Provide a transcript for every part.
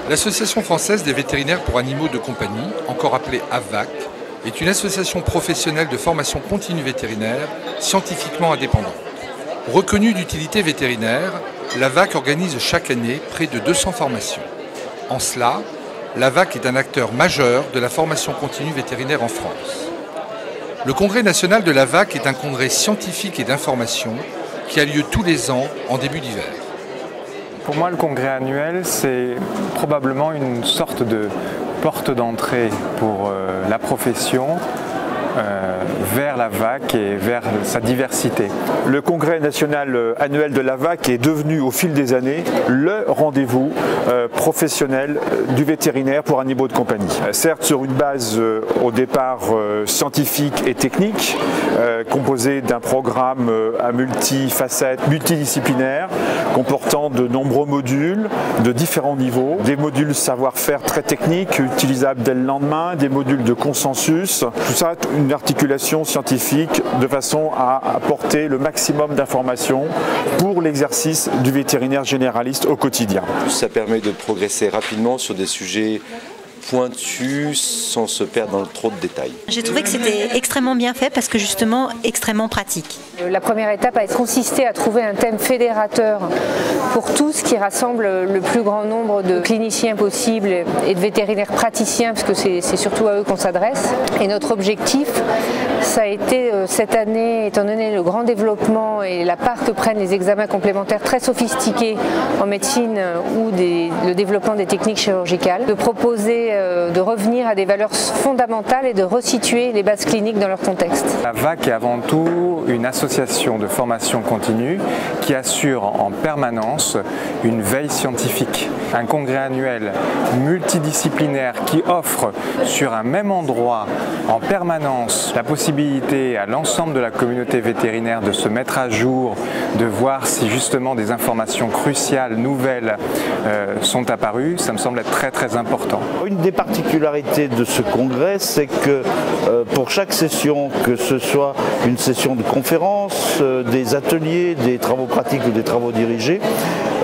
L'Association française des vétérinaires pour animaux de compagnie, encore appelée AVAC, est une association professionnelle de formation continue vétérinaire, scientifiquement indépendante. Reconnue d'utilité vétérinaire, l'AVAC organise chaque année près de 200 formations. En cela, l'AVAC est un acteur majeur de la formation continue vétérinaire en France. Le congrès national de l'AVAC est un congrès scientifique et d'information qui a lieu tous les ans en début d'hiver. Pour moi, le congrès annuel, c'est probablement une sorte de porte d'entrée pour la profession vers l'AVAC et vers sa diversité. Le congrès national annuel de l'AVAC est devenu au fil des années le rendez-vous professionnel du vétérinaire pour animaux de compagnie. Certes sur une base au départ scientifique et technique, composé d'un programme à multifacettes, multidisciplinaire, comportant de nombreux modules de différents niveaux, des modules savoir-faire très techniques, utilisables dès le lendemain, des modules de consensus, tout ça une articulation scientifique de façon à apporter le maximum d'informations pour l'exercice du vétérinaire généraliste au quotidien. Ça permet de progresser rapidement sur des sujets pointus sans se perdre dans trop de détails. J'ai trouvé que c'était extrêmement bien fait parce que justement extrêmement pratique. La première étape a consisté à trouver un thème fédérateur pour tous qui rassemble le plus grand nombre de cliniciens possibles et de vétérinaires praticiens parce que c'est surtout à eux qu'on s'adresse. Et notre objectif, ça a été cette année, étant donné le grand développement et la part que prennent les examens complémentaires très sophistiqués en médecine ou le développement des techniques chirurgicales, de proposer de revenir à des valeurs fondamentales et de resituer les bases cliniques dans leur contexte. La VAC est avant tout une association de formation continue qui assure en permanence une veille scientifique. Un congrès annuel multidisciplinaire qui offre sur un même endroit en permanence la possibilité à l'ensemble de la communauté vétérinaire de se mettre à jour, de voir si justement des informations cruciales, nouvelles sont apparues, ça me semble être très très important. Une des particularités de ce congrès, c'est que pour chaque session, que ce soit une session de conférence, des ateliers, des travaux pratiques ou des travaux dirigés,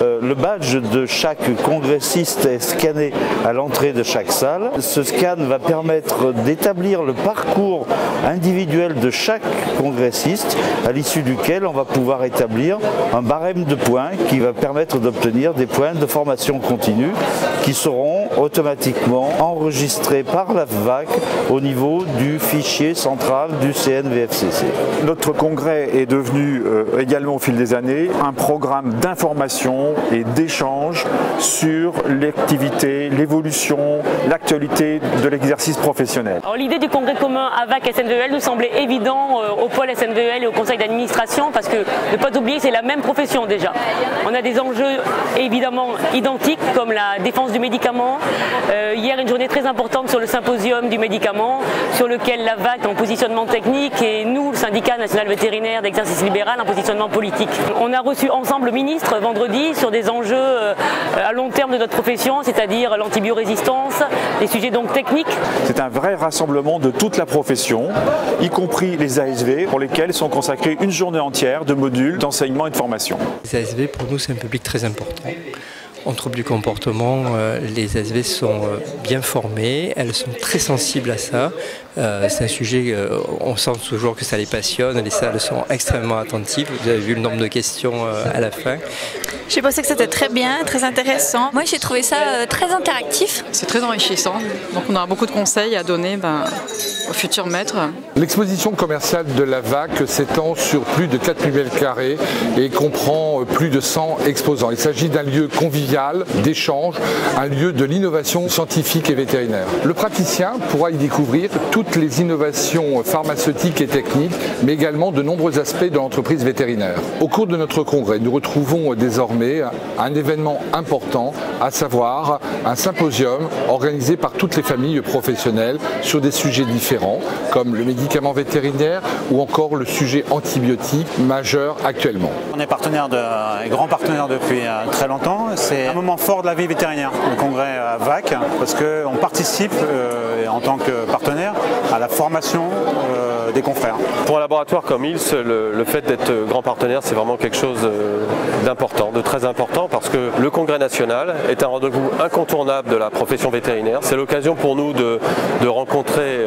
le badge de chaque congressiste est scanné à l'entrée de chaque salle. Ce scan va permettre d'établir le parcours individuel de chaque congressiste, à l'issue duquel on va pouvoir établir un barème de points qui va permettre d'obtenir des points de formation continue qui seront automatiquement enregistrés par la VAC au niveau du fichier central du CNVFCC. Notre congrès est devenu également au fil des années un programme d'information et d'échange sur l'activité, l'évolution, l'actualité de l'exercice professionnel. L'idée du congrès commun AVAC-SNVEL nous semblait évident au pôle SNVEL et au conseil d'administration parce que, ne pas oublier, c'est la même profession déjà. On a des enjeux évidemment identiques comme la défense du médicament. Hier, une journée très importante sur le symposium du médicament sur lequel l'AVAC en positionnement technique et nous, le syndicat national vétérinaire d'exercice libéral, en positionnement politique. On a reçu ensemble le ministre vendredi sur des enjeux à long terme de notre profession, c'est-à-dire l'antibiorésistance, des sujets donc techniques. C'est un vrai rassemblement de toute la profession, y compris les ASV, pour lesquels sont consacrés une journée entière de modules d'enseignement et de formation. Les ASV, pour nous, c'est un public très important. En trouble du comportement, les ASV sont bien formées, elles sont très sensibles à ça. C'est un sujet, on sent toujours que ça les passionne, les salles sont extrêmement attentives. Vous avez vu le nombre de questions à la fin. J'ai pensé que c'était très bien, très intéressant. Moi, j'ai trouvé ça très interactif. C'est très enrichissant, donc on aura beaucoup de conseils à donner aux futurs maîtres. L'exposition commerciale de la VAC s'étend sur plus de 4000 m² et comprend plus de 100 exposants. Il s'agit d'un lieu convivial, d'échange, un lieu de l'innovation scientifique et vétérinaire. Le praticien pourra y découvrir toutes les innovations pharmaceutiques et techniques, mais également de nombreux aspects de l'entreprise vétérinaire. Au cours de notre congrès, nous retrouvons désormais désormais un événement important, à savoir un symposium organisé par toutes les familles professionnelles sur des sujets différents, comme le médicament vétérinaire ou encore le sujet antibiotique majeur actuellement. On est grand partenaire depuis très longtemps. C'est un moment fort de la vie vétérinaire, le congrès VAC, parce qu'on participe en tant que partenaire à la formation des confrères. Pour un laboratoire comme ILS, le fait d'être grand partenaire, c'est vraiment quelque chose d'important, de très important, parce que le congrès national est un rendez-vous incontournable de la profession vétérinaire. C'est l'occasion pour nous de rencontrer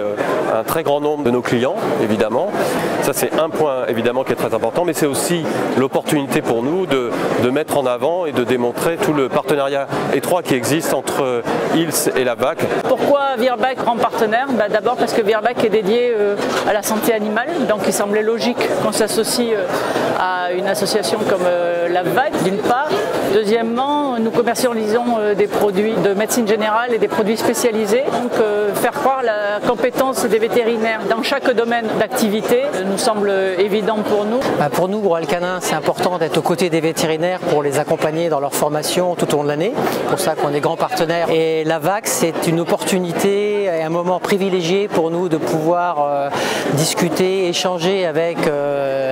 un très grand nombre de nos clients, évidemment. Ça, c'est un point évidemment qui est très important, mais c'est aussi l'opportunité pour nous de mettre en avant et de démontrer tout le partenariat étroit qui existe entre ILS et la VAC. Pourquoi Virbac grand partenaire? D'abord parce que Virbac est dédié à la santé animale, donc il semblait logique qu'on s'associe à une association comme la VAC d'une part. Deuxièmement, nous commercialisons des produits de médecine générale et des produits spécialisés, donc faire croire la compétence des vétérinaires dans chaque domaine d'activité nous semble évident pour nous. Pour nous, Boral Canin, c'est important d'être aux côtés des vétérinaires pour les accompagner dans leur formation tout au long de l'année. C'est pour ça qu'on est grand partenaire. Et la VAC, c'est une opportunité et un moment privilégié pour nous de pouvoir discuter, échanger avec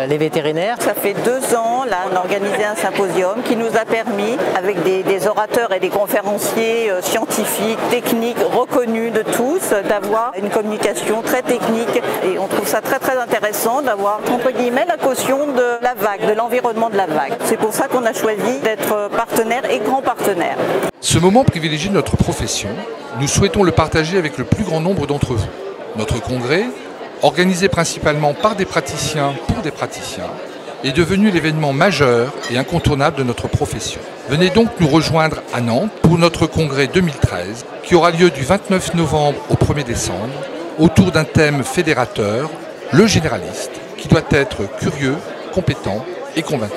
les vétérinaires. Ça fait 2 ans, là, on a organisé un symposium qui nous a permis, avec des orateurs et des conférenciers scientifiques, techniques, reconnus de tous, d'avoir une communication très technique. Et on trouve ça très très intéressant d'avoir, entre guillemets, la caution de la VAC, de l'environnement de la VAC. C'est pour ça qu'on a choisi d'être partenaire et grand partenaire. Ce moment privilégié de notre profession, nous souhaitons le partager avec le plus grand nombre d'entre vous. Notre congrès, organisé principalement par des praticiens pour des praticiens, est devenu l'événement majeur et incontournable de notre profession. Venez donc nous rejoindre à Nantes pour notre congrès 2013 qui aura lieu du 29 novembre au 1er décembre autour d'un thème fédérateur, le généraliste, qui doit être curieux, compétent et convaincant.